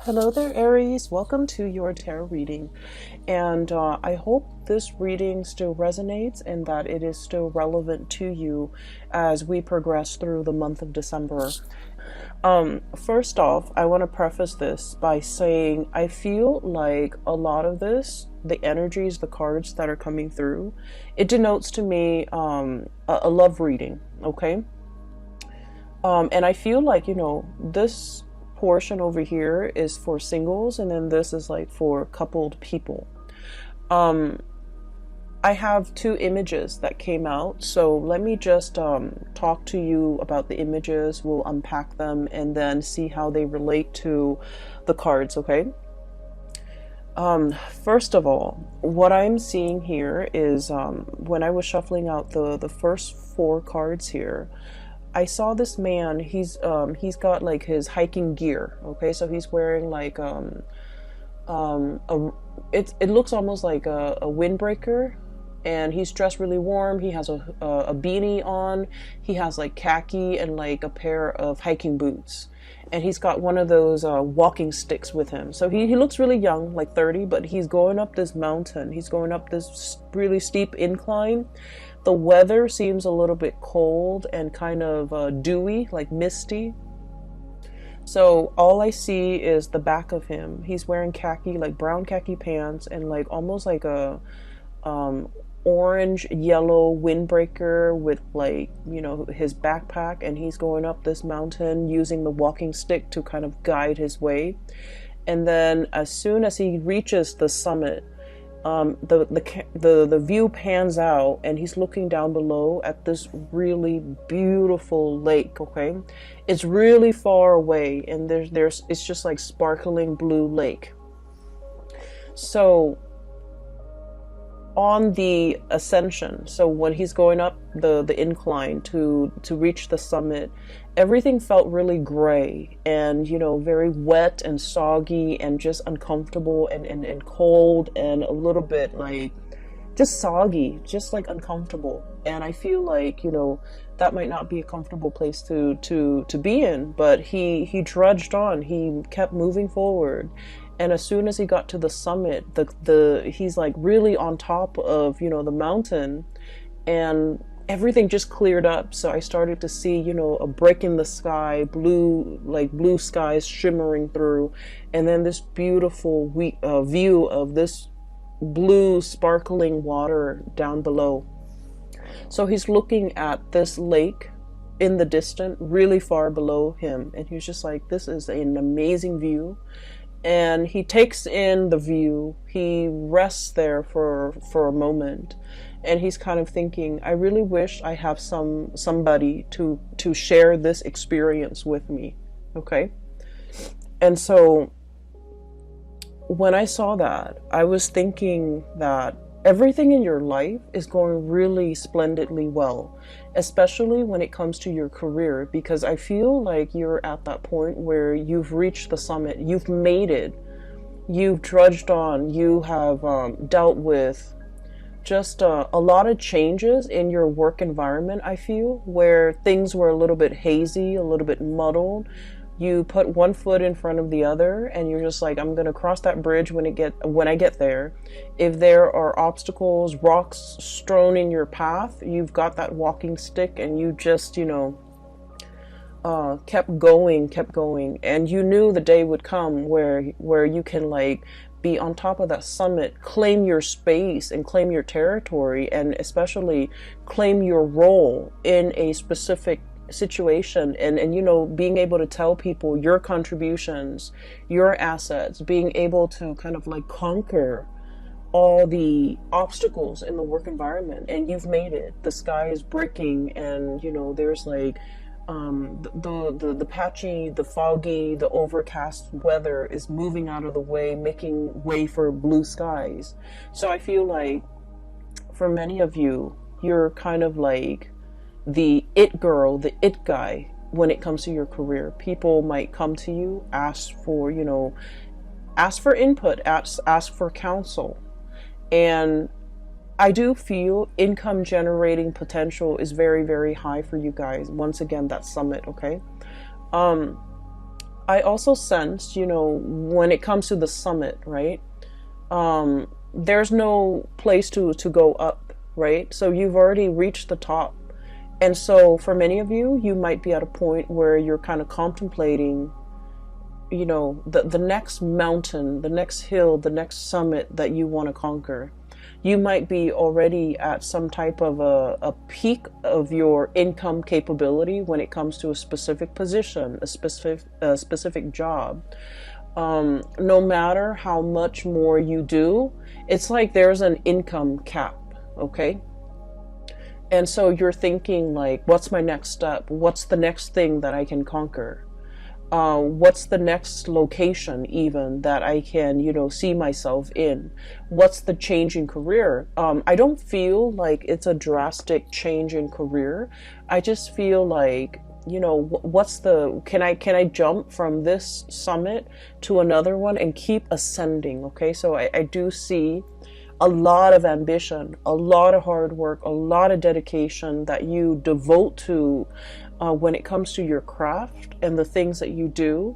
Hello there, Aries. Welcome to your tarot reading. And I hope this reading still resonates and that it is still relevant to you as we progress through the month of December. First off, I want to preface this by saying I feel like a lot of this, the energies, the cards that are coming through, it denotes to me a love reading, okay? And I feel like, this portion over here is for singles, and then this is like for coupled people. I have two images that came out, so let me just talk to you about the images. We'll unpack them and then see how they relate to the cards, okay? First of all, what I'm seeing here is when I was shuffling out the first four cards here, I saw this man. He's got like his hiking gear. Okay, so he's wearing like it looks almost like a windbreaker, and he's dressed really warm. He has a beanie on. He has like khaki and like a pair of hiking boots, and he's got one of those walking sticks with him. So he looks really young, like 30, but he's going up this mountain. He's going up this really steep incline. The weather seems a little bit cold and kind of dewy, like misty. So all I see is the back of him. He's wearing khaki, like brown khaki pants, and like almost like a orange yellow windbreaker with like, his backpack, and he's going up this mountain using the walking stick to kind of guide his way. And then as soon as he reaches the summit, the view pans out, and he's looking down below at this really beautiful lake. Okay, it's really far away, and it's just like sparkling blue lake. So on the ascension, so when he's going up the incline to reach the summit, everything felt really gray and very wet and soggy and just uncomfortable and cold and a little bit like just soggy, just like uncomfortable. And I feel like that might not be a comfortable place to be in, but he trudged on. He kept moving forward. And as soon as he got to the summit, he's like really on top of, the mountain, and everything just cleared up. So I started to see, a break in the sky, blue skies shimmering through, and then this beautiful view of this blue sparkling water down below. So he's looking at this lake in the distance, really far below him, and he's just like, this is an amazing view. And he takes in the view. He rests there for a moment, and he's kind of thinking, I really wish I have somebody to share this experience with me. Okay? And so when I saw that, I was thinking that everything in your life is going really splendidly well, especially when it comes to your career, because I feel like you're at that point where you've reached the summit, you've made it, you've trudged on, you have dealt with just a lot of changes in your work environment. I feel where things were a little bit hazy, a little bit muddled. You put one foot in front of the other, and you're just like, I'm going to cross that bridge when I get there. If there are obstacles, rocks strewn in your path, you've got that walking stick, and you just, kept going. And you knew the day would come where you can like be on top of that summit, claim your space and claim your territory, and especially claim your role in a specific situation, and being able to tell people your contributions, your assets, being able to kind of like conquer all the obstacles in the work environment. And you've made it. The sky is breaking, and there's like the patchy, the foggy, the overcast weather is moving out of the way, making way for blue skies. So I feel like for many of you, you're kind of like the it girl, the it guy when it comes to your career. People might come to you, ask for input, ask for counsel. And I do feel income generating potential is very, very high for you guys. Once again, that summit, okay? I also sense, when it comes to the summit, right? There's no place to go up, right? So you've already reached the top. And so for many of you, you might be at a point where you're kind of contemplating, the next mountain, the next hill, the next summit that you want to conquer. You might be already at some type of a peak of your income capability when it comes to a specific position, a specific job. No matter how much more you do, it's like there's an income cap, okay? And so you're thinking like, what's my next step? What's the next thing that I can conquer? What's the next location even that I can, see myself in? What's the change in career? I don't feel like it's a drastic change in career. I just feel like, can I jump from this summit to another one and keep ascending? Okay. So I do see a lot of ambition, a lot of hard work, a lot of dedication that you devote to when it comes to your craft and the things that you do.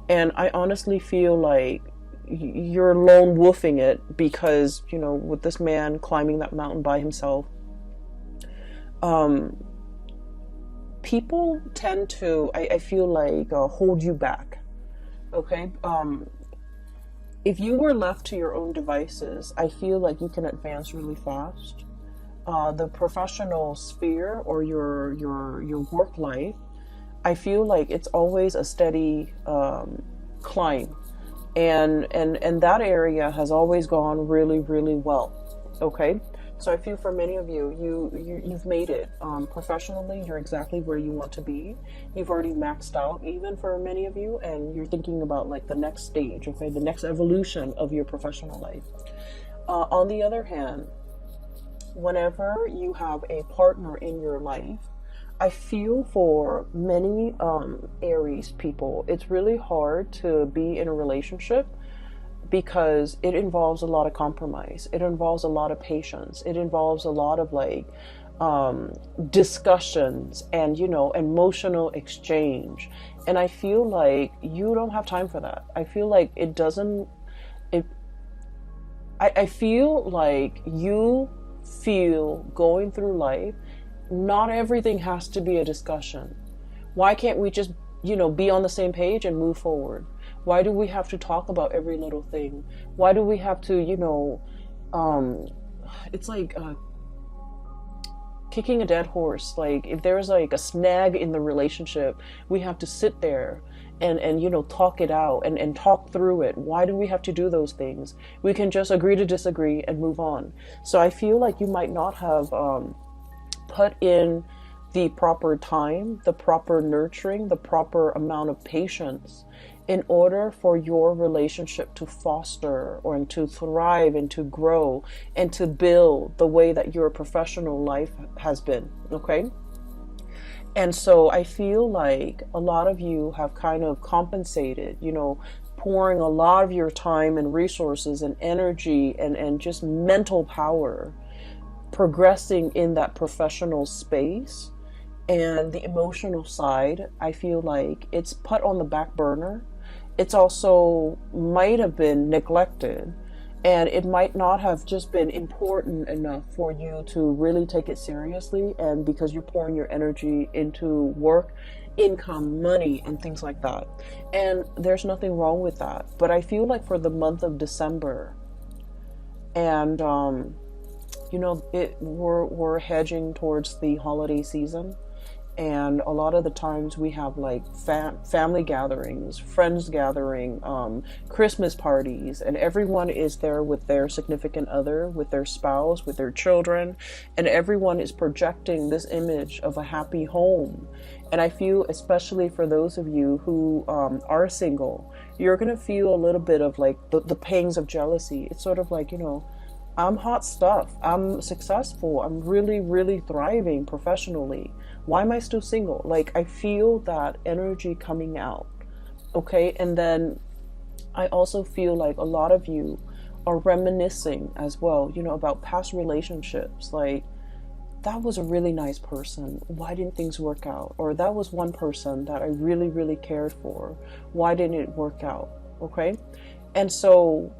And I honestly feel like you're lone wolfing it because, with this man climbing that mountain by himself, people tend to, I feel like, hold you back. Okay. If you were left to your own devices, I feel like you can advance really fast. The professional sphere or your work life, I feel like it's always a steady climb, and that area has always gone really, really well. Okay, so I feel for many of you've made it professionally. You're exactly where you want to be. You've already maxed out, even for many of you, and you're thinking about like the next stage. Okay, the next evolution of your professional life. On the other hand, whenever you have a partner in your life, I feel for many Aries people, it's really hard to be in a relationship because it involves a lot of compromise. It involves a lot of patience. It involves a lot of like discussions and, emotional exchange. And I feel like you don't have time for that. I feel like I feel like you feel going through life, not everything has to be a discussion. Why can't we just, be on the same page and move forward? Why do we have to talk about every little thing? Why do we have to, it's like kicking a dead horse. Like if there's like a snag in the relationship, we have to sit there and talk it out and talk through it. Why do we have to do those things? We can just agree to disagree and move on. So I feel like you might not have put in the proper time, the proper nurturing, the proper amount of patience in order for your relationship to foster or to thrive and to grow and to build the way that your professional life has been. Okay. And so I feel like a lot of you have kind of compensated, pouring a lot of your time and resources and energy and just mental power, progressing in that professional space. And the emotional side, I feel like it's put on the back burner. It's also might have been neglected. And it might not have just been important enough for you to really take it seriously. And because you're pouring your energy into work, income, money, and things like that. And there's nothing wrong with that. But I feel like for the month of December, and we're hedging towards the holiday season. And a lot of the times we have like family gatherings, friends gathering, Christmas parties, and everyone is there with their significant other, with their spouse, with their children, and everyone is projecting this image of a happy home. And I feel, especially for those of you who are single, you're going to feel a little bit of like the pangs of jealousy. It's sort of like, I'm hot stuff. I'm successful. I'm really, really thriving professionally. Why am I still single? Like, I feel that energy coming out. Okay. And then I also feel like a lot of you are reminiscing as well, about past relationships. Like, that was a really nice person. Why didn't things work out? Or that was one person that I really, really cared for. Why didn't it work out? Okay. And so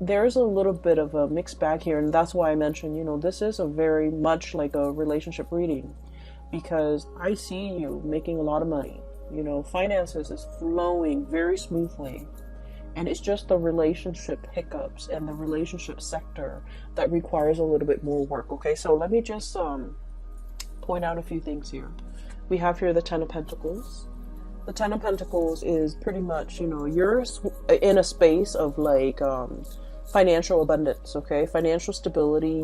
there's a little bit of a mixed bag here. And that's why I mentioned, this is a very much like a relationship reading, because I see you making a lot of money. Finances is flowing very smoothly. And it's just the relationship hiccups and the relationship sector that requires a little bit more work. Okay, so let me just point out a few things here. We have here the Ten of Pentacles. The Ten of Pentacles is pretty much, you're in a space of like financial abundance, okay? Financial stability.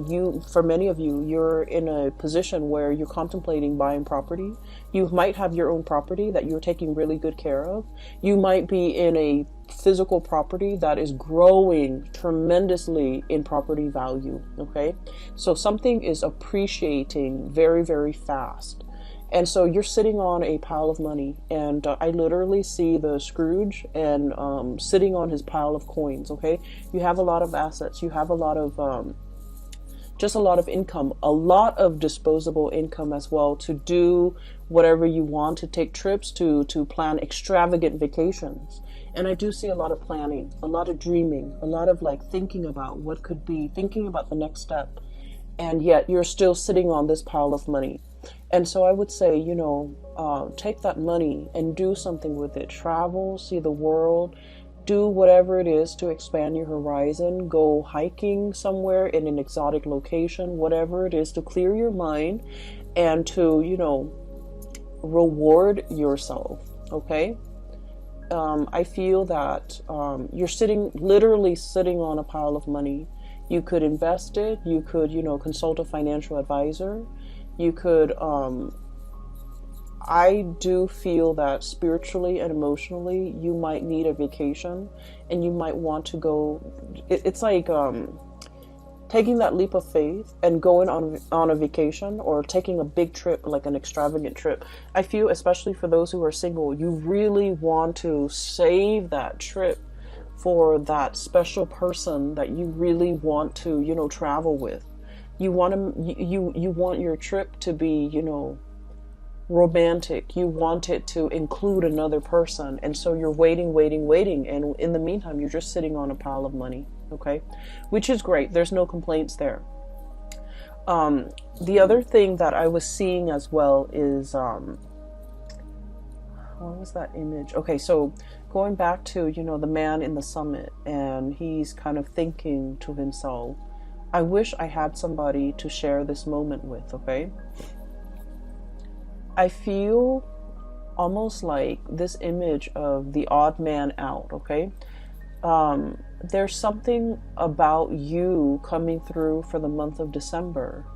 For many of you, you're in a position where you're contemplating buying property. You might have your own property that you're taking really good care of. You might be in a physical property that is growing tremendously in property value, okay? So something is appreciating very, very fast. And so you're sitting on a pile of money, and I literally see the Scrooge and sitting on his pile of coins, okay? You have a lot of assets. You have a lot of, just a lot of income, a lot of disposable income as well to do whatever you want, to take trips, to plan extravagant vacations. And I do see a lot of planning, a lot of dreaming, a lot of like thinking about what could be, thinking about the next step. And yet you're still sitting on this pile of money. And so I would say, take that money and do something with it. Travel, see the world, do whatever it is to expand your horizon. Go hiking somewhere in an exotic location, whatever it is to clear your mind and to, reward yourself. Okay. I feel that you're literally sitting on a pile of money. You could invest it. You could, consult a financial advisor. You could, I do feel that spiritually and emotionally, you might need a vacation and you might want to go. It's like taking that leap of faith and going on a vacation or taking a big trip, like an extravagant trip. I feel, especially for those who are single, you really want to save that trip for that special person that you really want to, travel with. You want your trip to be, romantic. You want it to include another person. And so you're waiting. And in the meantime, you're just sitting on a pile of money. Okay. Which is great. There's no complaints there. The other thing that I was seeing as well is, what was that image? Okay. So going back to, the man in the summit, and he's kind of thinking to himself, I wish I had somebody to share this moment with, okay? I feel almost like this image of the odd man out, okay? There's something about you coming through for the month of December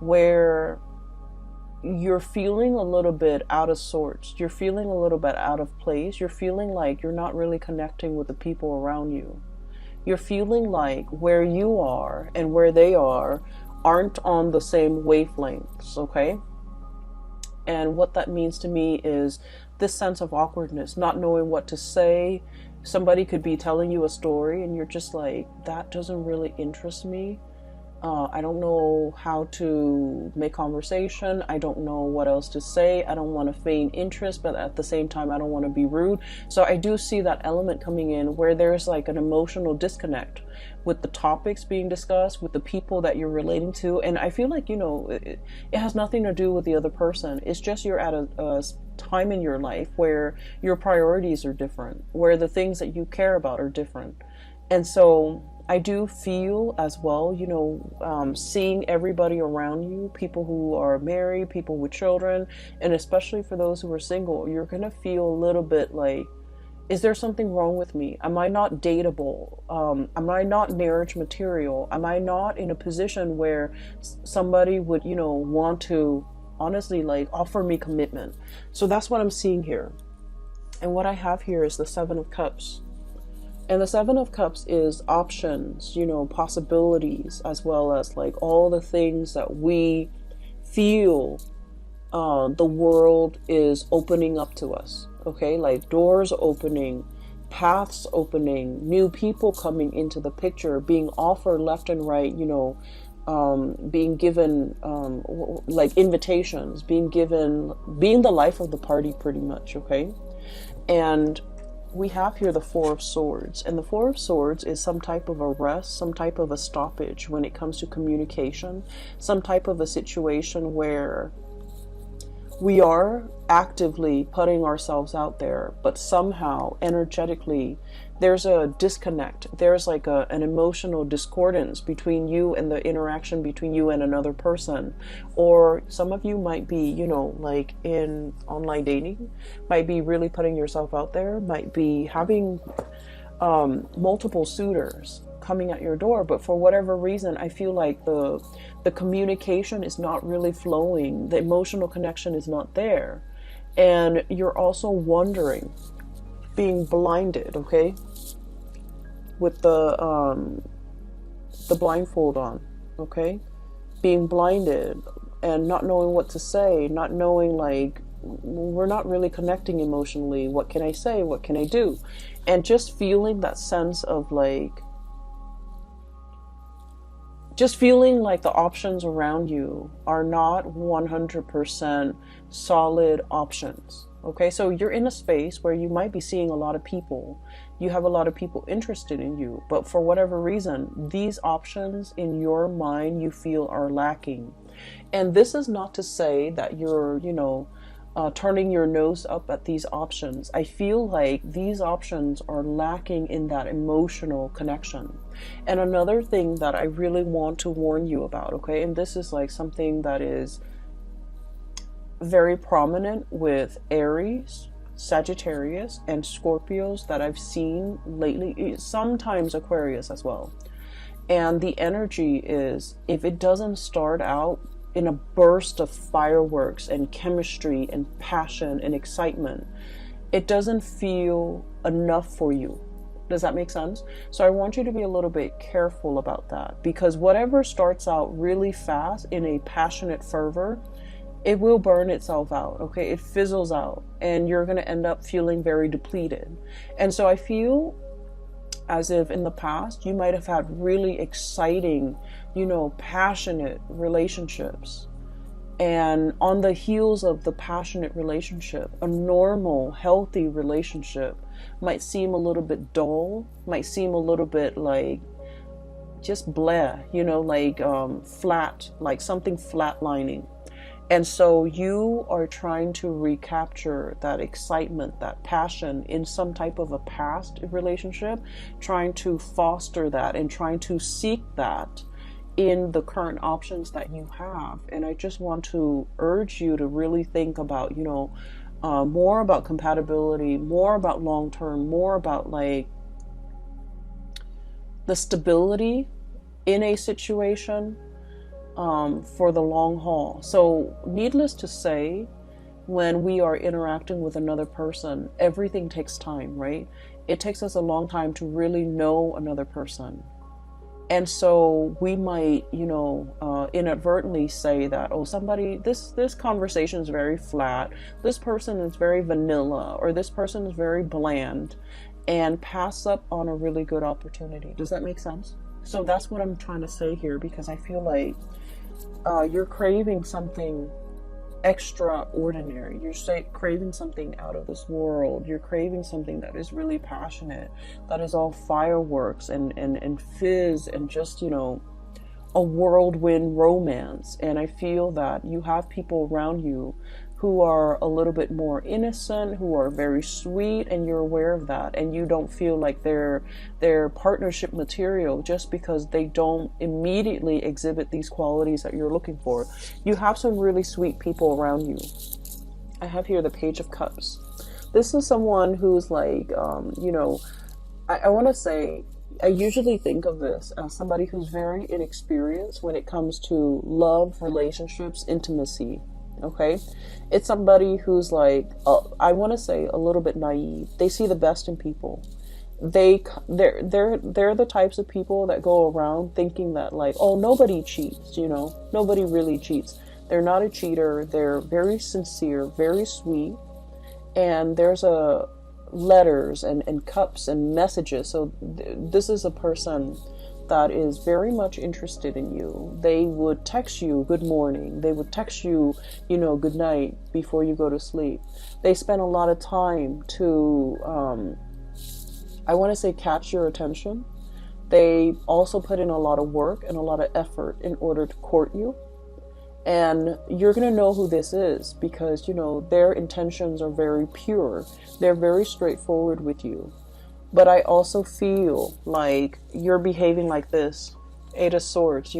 where you're feeling a little bit out of sorts. You're feeling a little bit out of place. You're feeling like you're not really connecting with the people around you. You're feeling like where you are and where they are aren't on the same wavelengths, okay? And what that means to me is this sense of awkwardness, not knowing what to say. Somebody could be telling you a story and you're just like, that doesn't really interest me. I don't know how to make conversation. I don't know what else to say. I don't want to feign interest, but at the same time, I don't want to be rude. So I do see that element coming in where there's like an emotional disconnect with the topics being discussed, with the people that you're relating to. And I feel like, it has nothing to do with the other person. It's just you're at a time in your life where your priorities are different, where the things that you care about are different. And so I do feel as well, seeing everybody around you, people who are married, people with children, and especially for those who are single, you're going to feel a little bit like, is there something wrong with me? Am I not dateable? Am I not marriage material? Am I not in a position where somebody would, want to honestly like offer me commitment? So that's what I'm seeing here. And what I have here is the Seven of Cups. And the Seven of Cups is options, possibilities, as well as like all the things that we feel the world is opening up to us. Okay, like doors opening, paths opening, new people coming into the picture, being offered left and right, being given like invitations, being the life of the party pretty much, okay? And we have here the Four of Swords, and the Four of Swords is some type of a rest, some type of a stoppage when it comes to communication, some type of a situation where we are actively putting ourselves out there, but somehow energetically there's a disconnect. There's like an emotional discordance between you and the interaction between you and another person. Or some of you might be, you know, like in online dating, might be really putting yourself out there, might be having multiple suitors coming at your door, but for whatever reason, I feel like the communication is not really flowing. The emotional connection is not there. And you're also wondering, being blinded, okay? With the blindfold on, okay? Being blinded and not knowing what to say, not knowing, like, we're not really connecting emotionally. What can I say? What can I do? And just feeling that sense of like, just feeling like the options around you are not 100% solid options. Okay, so you're in a space where you might be seeing a lot of people. You have a lot of people interested in you, but for whatever reason, these options in your mind you feel are lacking. And this is not to say that you're, you know, turning your nose up at these options. I feel like these options are lacking in that emotional connection. And another thing that I really want to warn you about, okay, and this is like something that is very prominent with Aries, Sagittarius, and Scorpios that I've seen lately, sometimes Aquarius as well. And the energy is, if it doesn't start out in a burst of fireworks and chemistry and passion and excitement, it doesn't feel enough for you. Does that make sense? So I want you to be a little bit careful about that, because whatever starts out really fast in a passionate fervor, it will burn itself out, okay? It fizzles out and you're going to end up feeling very depleted. And so I feel as if in the past you might have had really exciting, you know, passionate relationships. And on the heels of the passionate relationship, a normal, healthy relationship might seem a little bit dull, might seem a little bit like just bleh, you know, like flat, like something flatlining. And so you are trying to recapture that excitement, that passion in some type of a past relationship, trying to foster that and trying to seek that in the current options that you have. And I just want to urge you to really think about, you know, more about compatibility, more about long-term, more about like the stability in a situation for the long haul. So needless to say, when we are interacting with another person, everything takes time, right? It takes us a long time to really know another person. And so we might, you know, inadvertently say that, oh, somebody, this conversation is very flat, this person is very vanilla, or this person is very bland, and pass up on a really good opportunity. Does that make sense? So that's what I'm trying to say here, because I feel like you're craving something extraordinary. You're craving something out of this world. You're craving something that is really passionate, that is all fireworks and fizz and just, you know, a whirlwind romance. And I feel that you have people around you who are a little bit more innocent, who are very sweet, and you're aware of that, and you don't feel like they're partnership material just because they don't immediately exhibit these qualities that you're looking for. You have some really sweet people around you. I have here the Page of Cups. This is someone who's like, you know, I want to say, I usually think of this as somebody who's very inexperienced when it comes to love, relationships, intimacy. Okay, it's somebody who's like, I want to say a little bit naive. They see the best in people. They're the types of people that go around thinking that like, oh, nobody cheats, you know, nobody really cheats. They're not a cheater. They're very sincere, very sweet, and there's letters and cups and messages. So this is a person that is very much interested in you. They would text you good morning. They would text you, good night before you go to sleep. They spend a lot of time to, I want to say, catch your attention. They also put in a lot of work and a lot of effort in order to court you. And you're going to know who this is because, their intentions are very pure. They're very straightforward with you. But I also feel like you're behaving like this, Eight of Swords,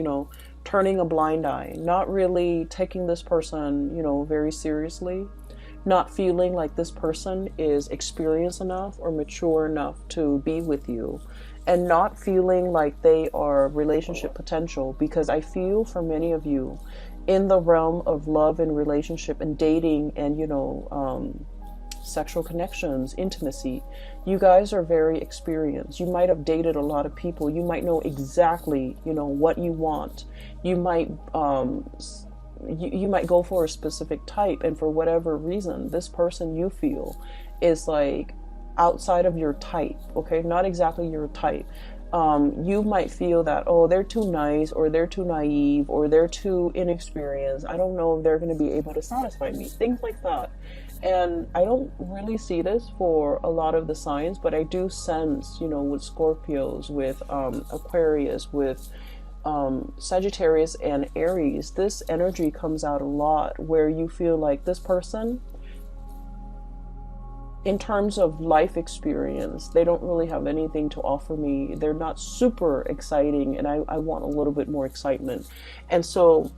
turning a blind eye, not really taking this person, very seriously, not feeling like this person is experienced enough or mature enough to be with you, and not feeling like they are relationship potential, because I feel for many of you in the realm of love and relationship and dating and, sexual connections, intimacy, you guys are very experienced. You might have dated a lot of people. You might know exactly, what you want. You might, you might go for a specific type, and for whatever reason, this person you feel is like outside of your type, okay? Not exactly your type. You might feel that, oh, they're too nice, or they're too naive, or they're too inexperienced. I don't know if they're going to be able to satisfy me. Things like that. And I don't really see this for a lot of the signs, but I do sense, with Scorpios, with Aquarius, with Sagittarius and Aries, this energy comes out a lot where you feel like this person, in terms of life experience, they don't really have anything to offer me. They're not super exciting, and I want a little bit more excitement. And so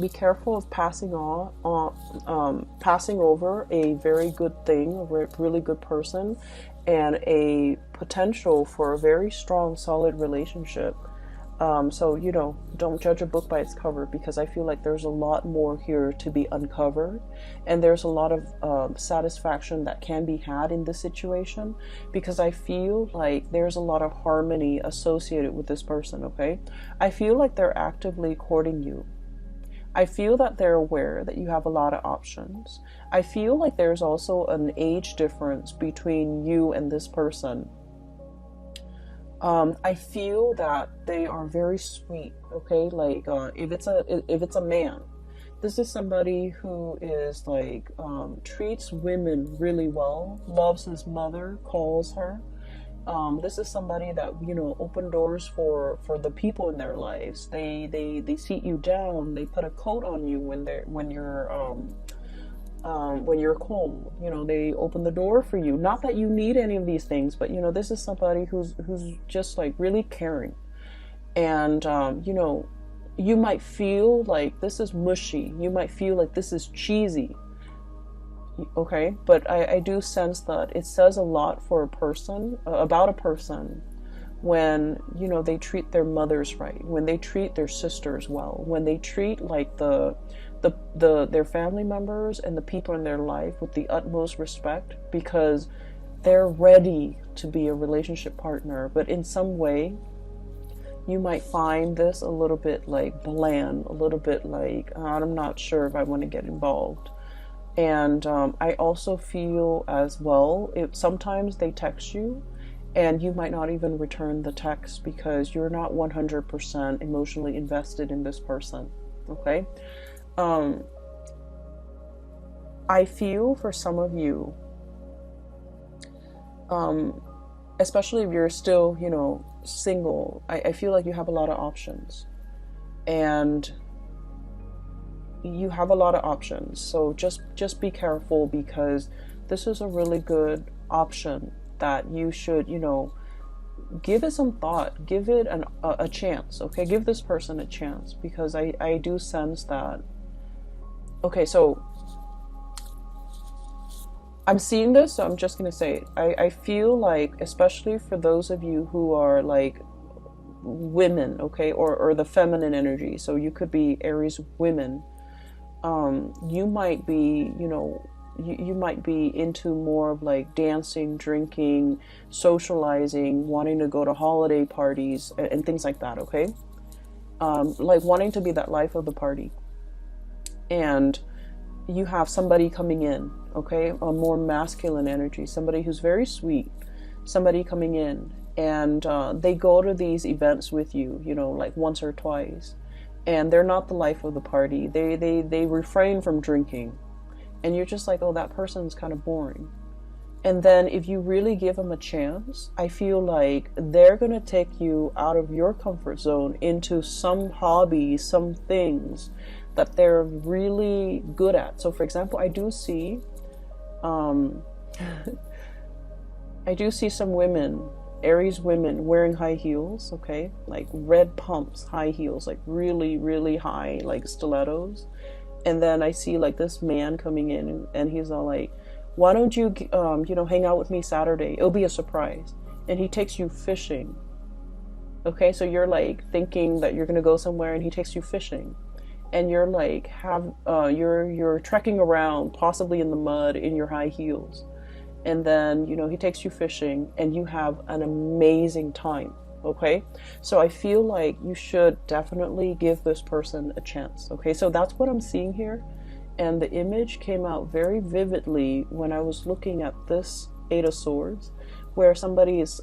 be careful of passing over a very good thing, a really good person, and a potential for a very strong, solid relationship. So, don't judge a book by its cover, because I feel like there's a lot more here to be uncovered, and there's a lot of satisfaction that can be had in this situation, because I feel like there's a lot of harmony associated with this person, okay? I feel like they're actively courting you. I feel that they're aware that you have a lot of options. I feel like there's also an age difference between you and this person. I feel that they are very sweet, okay? Like, if it's a man, this is somebody who is like, treats women really well, loves his mother, calls her. This is somebody that, open doors for the people in their lives. They seat you down. They put a coat on you when you're cold. They open the door for you. Not that you need any of these things, but this is somebody who's just like really caring. And you might feel like this is mushy. You might feel like this is cheesy. Okay, but I do sense that it says a lot for a person, about a person, when they treat their mothers right, when they treat their sisters well, when they treat like their family members and the people in their life with the utmost respect, because they're ready to be a relationship partner. But in some way, you might find this a little bit like bland, a little bit like, I'm not sure if I want to get involved. And I also feel as well, sometimes they text you and you might not even return the text because you're not 100% emotionally invested in this person, okay? I feel for some of you, especially if you're still, single, I feel like you have a lot of options. And you have a lot of options, so just be careful, because this is a really good option that you should, give it some thought, give it a chance, okay? Give this person a chance, because I do sense that. Okay, so I'm seeing this, so I'm just gonna say it. I feel like, especially for those of you who are like women, okay, or the feminine energy, so you could be Aries women. You might be, you might be into more of like dancing, drinking, socializing, wanting to go to holiday parties and things like that, okay? Like wanting to be that life of the party. And you have somebody coming in, okay? A more masculine energy, somebody who's very sweet, somebody coming in, and they go to these events with you, you know, like once or twice, and they're not the life of the party. They refrain from drinking, and you're just like, oh, that person's kind of boring. And then if you really give them a chance, I feel like they're going to take you out of your comfort zone into some hobby, some things that they're really good at. So for example, I do see some women, Aries women, wearing high heels, okay? Like red pumps, high heels, like really, really high, like stilettos. And then I see like this man coming in, and he's all like, why don't you, hang out with me Saturday? It'll be a surprise. And he takes you fishing. Okay, so you're like thinking that you're gonna go somewhere, and he takes you fishing. And you're like, you're trekking around, possibly in the mud, in your high heels. And then, he takes you fishing, and you have an amazing time. Okay, so I feel like you should definitely give this person a chance. Okay, so that's what I'm seeing here. And the image came out very vividly when I was looking at this Eight of Swords, where somebody is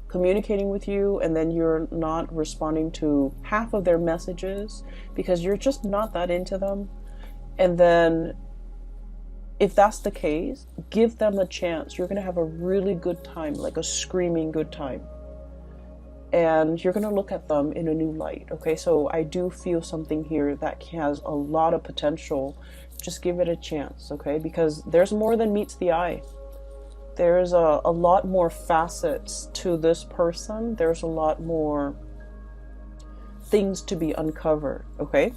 communicating with you, and then you're not responding to half of their messages because you're just not that into them. And then if that's the case, give them a chance. You're going to have a really good time, like a screaming good time. And you're going to look at them in a new light. Okay, so I do feel something here that has a lot of potential. Just give it a chance, okay? Because there's more than meets the eye. There's a lot more facets to this person. There's a lot more things to be uncovered, okay?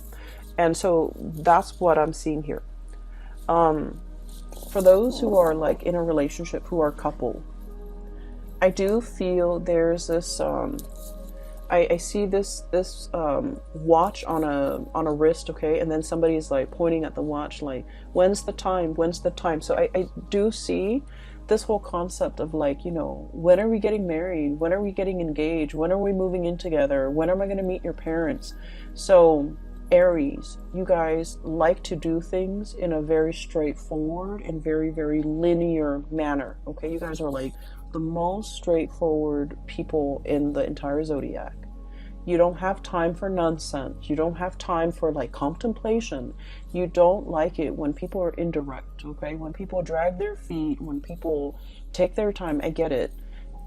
And so that's what I'm seeing here. For those who are like in a relationship, who are couple, I do feel there's this I see this watch on a wrist, okay, and then somebody's like pointing at the watch like, when's the time, so I do see this whole concept of like, when are we getting married, when are we getting engaged, when are we moving in together, when am I going to meet your parents? So Aries, you guys like to do things in a very straightforward and very, very linear manner, okay? You guys are like the most straightforward people in the entire zodiac. You don't have time for nonsense. You don't have time for like contemplation. You don't like it when people are indirect, okay? When people drag their feet, when people take their time, I get it.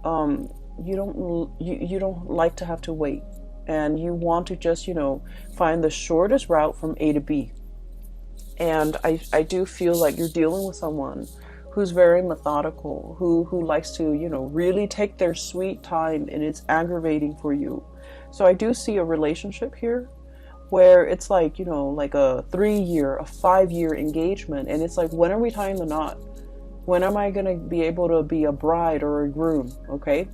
You don't like to have to wait. And you want to just, find the shortest route from A to B. And I do feel like you're dealing with someone who's very methodical, who likes to, really take their sweet time, and it's aggravating for you. So I do see a relationship here where it's like, like a 3-year, a 5-year engagement. And it's like, when are we tying the knot? When am I going to be able to be a bride or a groom? Okay.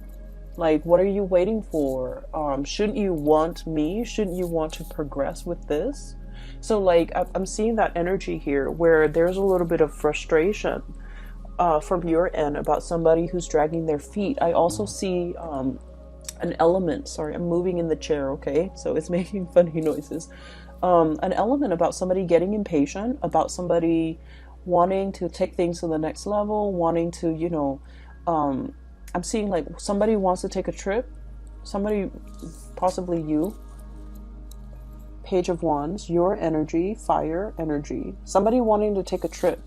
Like, what are you waiting for? Shouldn't you want me? Shouldn't you want to progress with this? So like, I'm seeing that energy here where there's a little bit of frustration from your end about somebody who's dragging their feet. I also see an element, sorry, I'm moving in the chair, okay? So it's making funny noises. An element about somebody getting impatient, about somebody wanting to take things to the next level, wanting to, I'm seeing like somebody wants to take a trip, somebody, possibly you, Page of Wands, your energy, fire energy, somebody wanting to take a trip.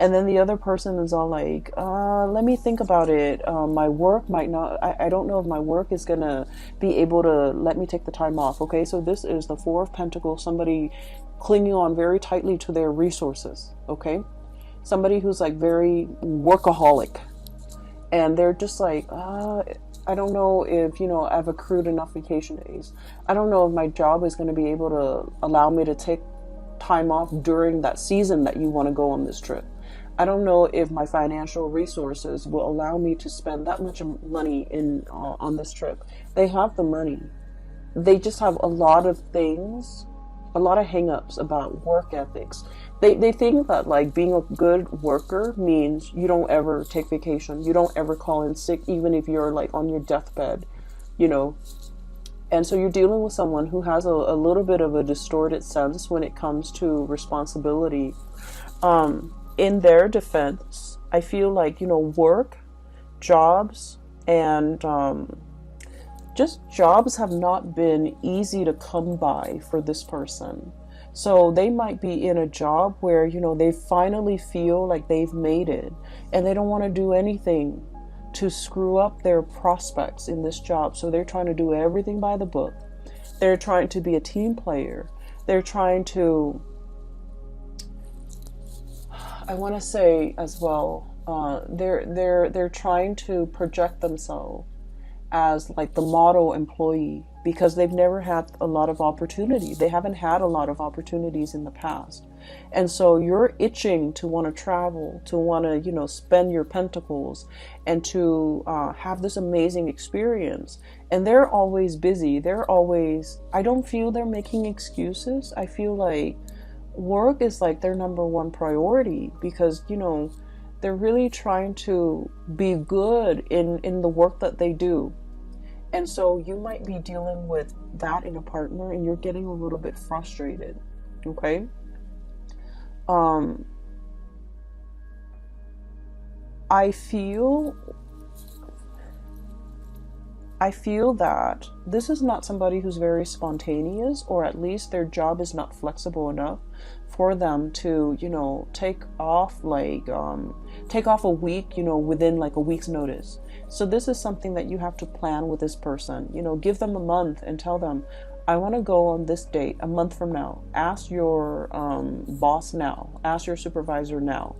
And then the other person is all like, let me think about it. My work might not, I don't know if my work is going to be able to let me take the time off. Okay, so this is the Four of Pentacles, somebody clinging on very tightly to their resources. Okay, somebody who's like very workaholic. And they're just like, I don't know if, I've accrued enough vacation days. I don't know if my job is going to be able to allow me to take time off during that season that you want to go on this trip. I don't know if my financial resources will allow me to spend that much money on this trip. They have the money. They just have a lot of things, a lot of hang-ups about work ethics. They think that like being a good worker means you don't ever take vacation. You don't ever call in sick, even if you're like on your deathbed, And so you're dealing with someone who has a little bit of a distorted sense when it comes to responsibility. In their defense, I feel like, work, jobs, And just jobs have not been easy to come by for this person. So they might be in a job where, they finally feel like they've made it, and they don't want to do anything to screw up their prospects in this job. So they're trying to do everything by the book. They're trying to be a team player. They're trying to, I want to say as well, they're trying to project themselves as like the model employee, because they've never had a lot of opportunity. They haven't had a lot of opportunities in the past. And so you're itching to want to travel, to want to, spend your pentacles and to have this amazing experience. And they're always busy. I don't feel they're making excuses. I feel like work is like their number one priority, because, they're really trying to be good in the work that they do. And so you might be dealing with that in a partner, and you're getting a little bit frustrated. Okay. I feel that this is not somebody who's very spontaneous, or at least their job is not flexible enough for them to, take off a week, within like a week's notice. So this is something that you have to plan with this person. Give them a month and tell them, I want to go on this date a month from now. Ask your boss now. Ask your supervisor now.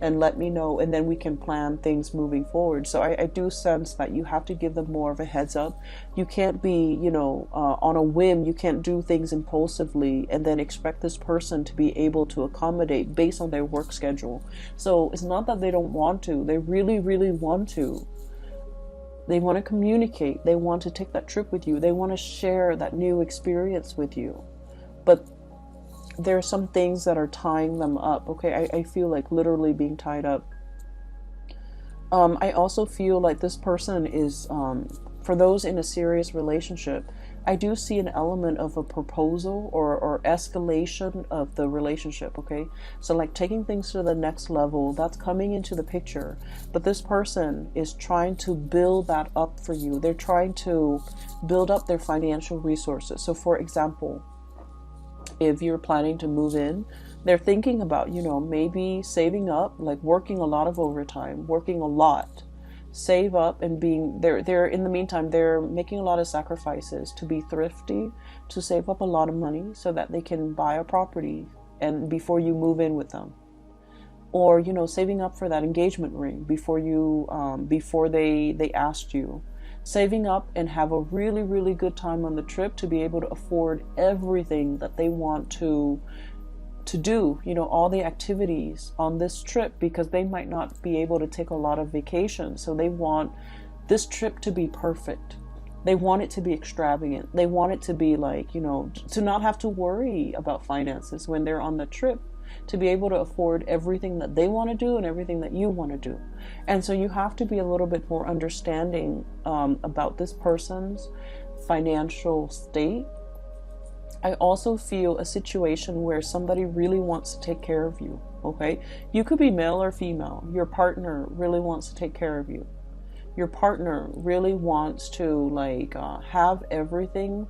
And let me know, and then we can plan things moving forward. So I do sense that you have to give them more of a heads up. You can't be, on a whim. You can't do things impulsively and then expect this person to be able to accommodate based on their work schedule. So it's not that they don't want to. They really, really want to. They want to communicate. They want to take that trip with you. They want to share that new experience with you. But there are some things that are tying them up. Okay, I feel like literally being tied up. I also feel like this person is, for those in a serious relationship, I do see an element of a proposal or escalation of the relationship. Okay, so like taking things to the next level, that's coming into the picture. But this person is trying to build that up for you. They're trying to build up their financial resources. So for example, if you're planning to move in, they're thinking about, maybe saving up, like working a lot of overtime, working a lot, save up, and they're in the meantime, they're making a lot of sacrifices to be thrifty, to save up a lot of money so that they can buy a property and before you move in with them. Or, saving up for that engagement ring before they asked you. Saving up and have a really, really good time on the trip to be able to afford everything that they want to do, all the activities on this trip, because they might not be able to take a lot of vacations. So they want this trip to be perfect. They want it to be extravagant. They want it to be like, to not have to worry about finances when they're on the trip, to be able to afford everything that they want to do and everything that you want to do. And so you have to be a little bit more understanding about this person's financial state. I also feel a situation where somebody really wants to take care of you. Okay, you could be male or female. Your partner really wants to take care of you. Your partner really wants to have everything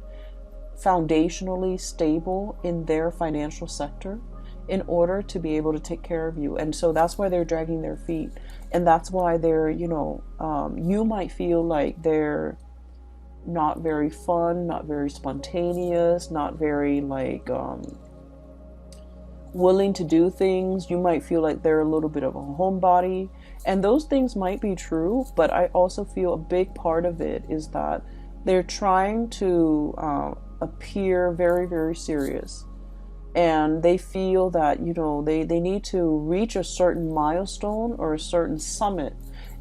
foundationally stable in their financial sector in order to be able to take care of you. And so that's why they're dragging their feet. And that's why they're, you might feel like they're not very fun, not very spontaneous, not very willing to do things. You might feel like they're a little bit of a homebody. And those things might be true, but I also feel a big part of it is that they're trying to appear very, very serious. And they feel that, they need to reach a certain milestone or a certain summit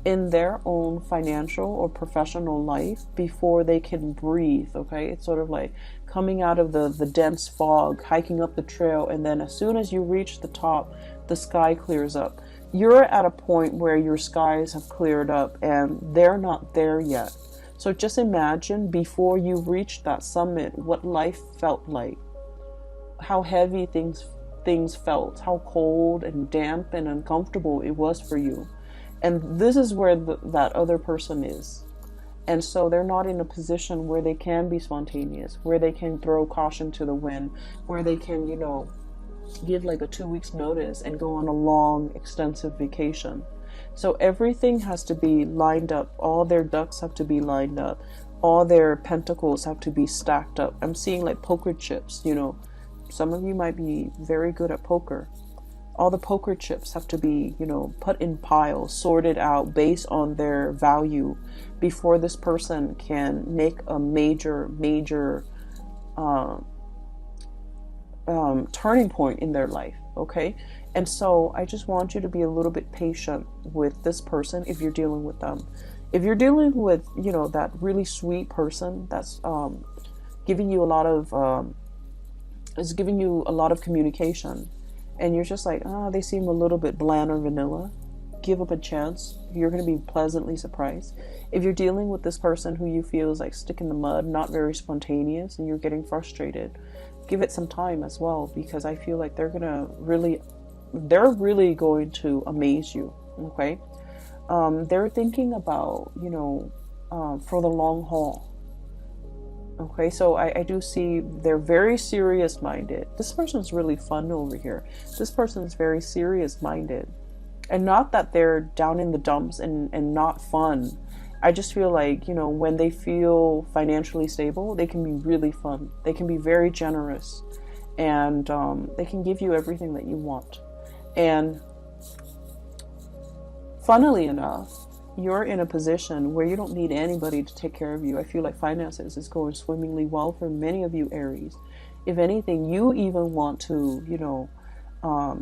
in their own financial or professional life before they can breathe. Okay, it's sort of like coming out of the dense fog, hiking up the trail, and then as soon as you reach the top, the sky clears up. You're at a point where your skies have cleared up and they're not there yet. So just imagine before you reach that summit what life felt like. How heavy things felt, how cold and damp and uncomfortable it was for you. And this is where that other person is. And so they're not in a position where they can be spontaneous, where they can throw caution to the wind, where they can, you know, give like a 2 weeks notice and go on a long, extensive vacation. So everything has to be lined up. All their ducks have to be lined up. All their pentacles have to be stacked up. I'm seeing like poker chips, you know. Some of you might be very good at poker. All the poker chips have to be, you know, put in piles, sorted out based on their value before this person can make a major turning point in their life. Okay. And so I just want you to be a little bit patient with this person if you're dealing with them. If you're dealing with, you know, that really sweet person that's giving you a lot of is giving you a lot of communication, and you're just like, they seem a little bit bland or vanilla, give up a chance. You're going to be pleasantly surprised. If you're dealing with this person who you feel is like stick in the mud, not very spontaneous, and you're getting frustrated, give it some time as well, because I feel like they're really going to amaze you. Okay. They're thinking about, you know, for the long haul. Okay, so I do see they're very serious minded. This person's really fun over here. This person's very serious minded. And not that they're down in the dumps and not fun. I just feel like, you know, when they feel financially stable, they can be really fun. They can be very generous. And they can give you everything that you want. And funnily enough, you're in a position where you don't need anybody to take care of you. I feel like finances is going swimmingly well for many of you Aries. If anything, you even want to, you know,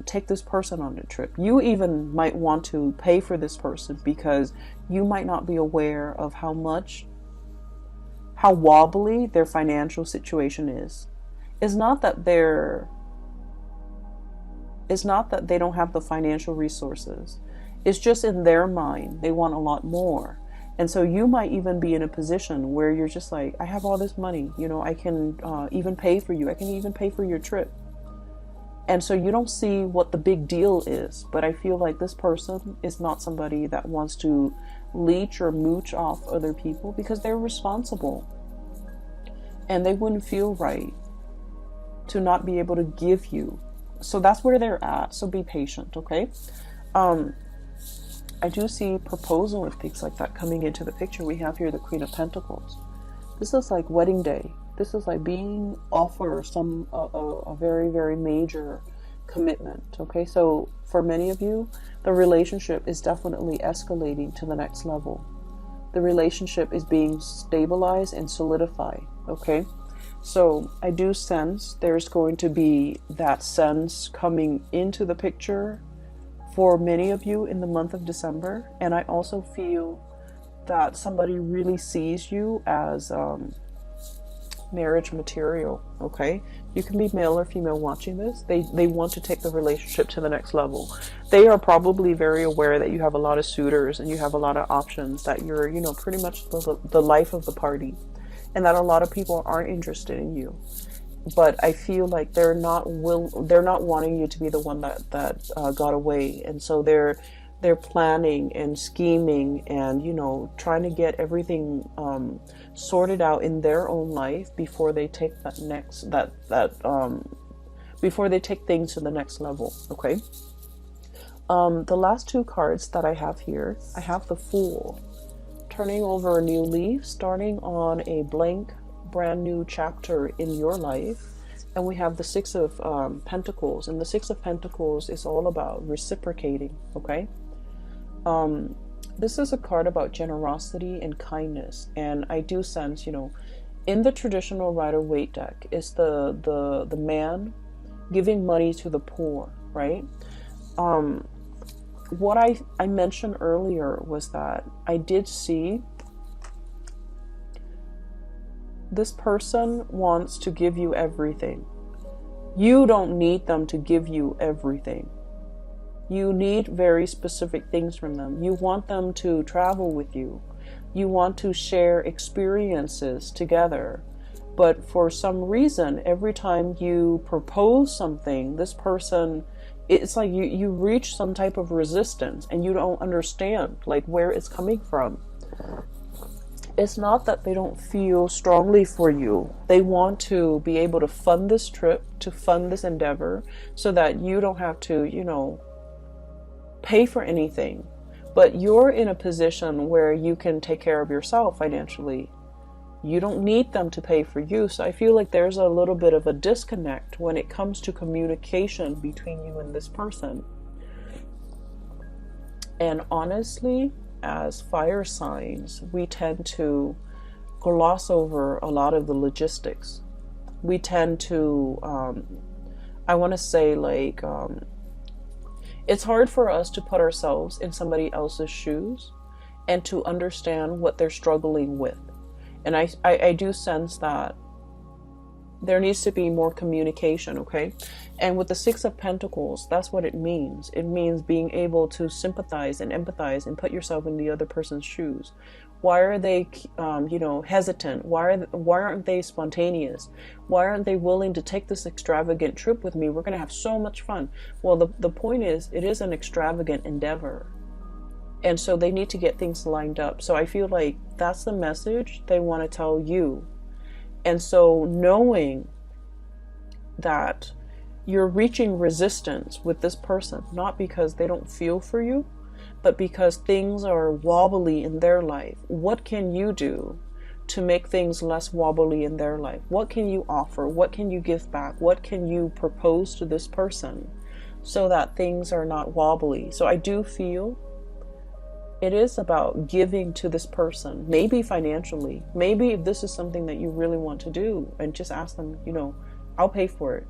take this person on a trip. You even might want to pay for this person because you might not be aware of how wobbly their financial situation is. It's not that they don't have the financial resources. It's just in their mind, they want a lot more. And so you might even be in a position where you're just like, I have all this money, you know, I can even pay for you. I can even pay for your trip. And so you don't see what the big deal is. But I feel like this person is not somebody that wants to leech or mooch off other people because they're responsible. And they wouldn't feel right to not be able to give you. So that's where they're at. So be patient, okay? I do see proposal and things like that coming into the picture. We have here the Queen of Pentacles. This is like wedding day. This is like being offered a very, very major commitment. Okay, so for many of you, the relationship is definitely escalating to the next level. The relationship is being stabilized and solidified. Okay, so I do sense there's going to be that sense coming into the picture for many of you in the month of December. And I also feel that somebody really sees you as marriage material. Okay, you can be male or female watching this. They want to take the relationship to the next level. They are probably very aware that you have a lot of suitors and you have a lot of options, that you're, you know, pretty much the life of the party, and that a lot of people aren't interested in you. But I feel like they're not wanting you to be the one that got away, and so they're planning and scheming and, you know, trying to get everything sorted out in their own life before they take before they take things to the next level. Okay. The last two cards that I have here, I have the Fool, turning over a new leaf, starting on a blank brand new chapter in your life. And we have the Six of Pentacles, and the Six of Pentacles is all about reciprocating. Okay, this is a card about generosity and kindness, and I do sense, you know, in the traditional Rider-Waite deck is the man giving money to the poor, right? What I mentioned earlier was that I did see this person wants to give you everything. You don't need them to give you everything. You need very specific things from them. You want them to travel with you. You want to share experiences together. But for some reason, every time you propose something, this person, it's like you reach some type of resistance and you don't understand like where it's coming from. it's not that they don't feel strongly for you. They want to be able to fund this trip, to fund this endeavor, so that you don't have to, pay for anything. But you're in a position where you can take care of yourself financially. You don't need them to pay for you. So I feel like there's a little bit of a disconnect when it comes to communication between you and this person. And honestly, as fire signs, we tend to gloss over a lot of the logistics. We tend to, I want to say, like, it's hard for us to put ourselves in somebody else's shoes and to understand what they're struggling with. And I do sense that there needs to be more communication, okay? And with the Six of Pentacles, that's what it means. It means being able to sympathize and empathize and put yourself in the other person's shoes. Why are they, hesitant? Why aren't they spontaneous? Why aren't they willing to take this extravagant trip with me? We're going to have so much fun. Well, the point is, it is an extravagant endeavor. And so they need to get things lined up. So I feel like that's the message they want to tell you. And so knowing that you're reaching resistance with this person, not because they don't feel for you, but because things are wobbly in their life. What can you do to make things less wobbly in their life? What can you offer? What can you give back? What can you propose to this person so that things are not wobbly? So I do feel it is about giving to this person, maybe financially, maybe if this is something that you really want to do, and just ask them, I'll pay for it.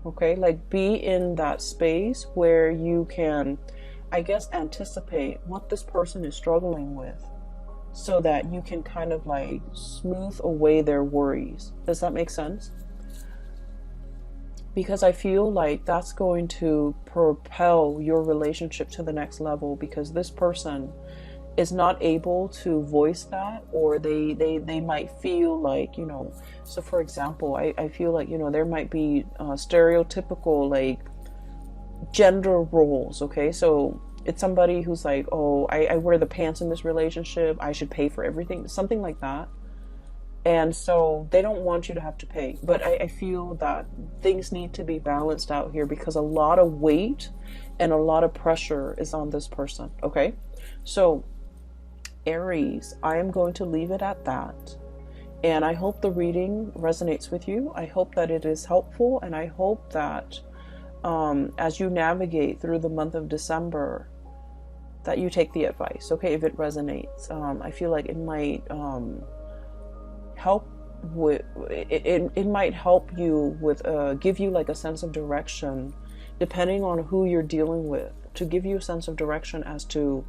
Okay, like be in that space where you can, I guess, anticipate what this person is struggling with so that you can kind of like smooth away their worries. Does that make sense? Because I feel like that's going to propel your relationship to the next level, because this person is not able to voice that, or they might feel like, so for example, I feel like, there might be stereotypical like gender roles, okay? So it's somebody who's like, oh, I wear the pants in this relationship, I should pay for everything, something like that. And so they don't want you to have to pay. But I feel that things need to be balanced out here, because a lot of weight and a lot of pressure is on this person, okay? So Aries, I am going to leave it at that. And I hope the reading resonates with you. I hope that it is helpful. And I hope that as you navigate through the month of December, that you take the advice, okay, if it resonates. I feel like it might help with it might help you with give you like a sense of direction, depending on who you're dealing with, to give you a sense of direction as to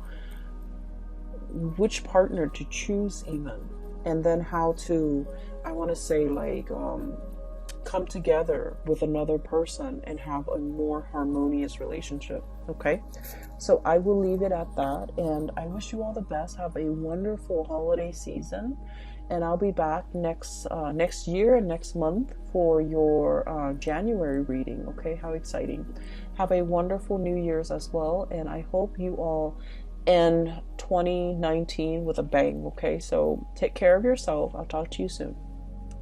which partner to choose even, and then how to, I want to say, like come together with another person and have a more harmonious relationship. Okay, so I will leave it at that, and I wish you all the best. Have a wonderful holiday season. And I'll be back next year and next month for your January reading. Okay, how exciting. Have a wonderful New Year's as well. And I hope you all end 2019 with a bang. Okay, so take care of yourself. I'll talk to you soon.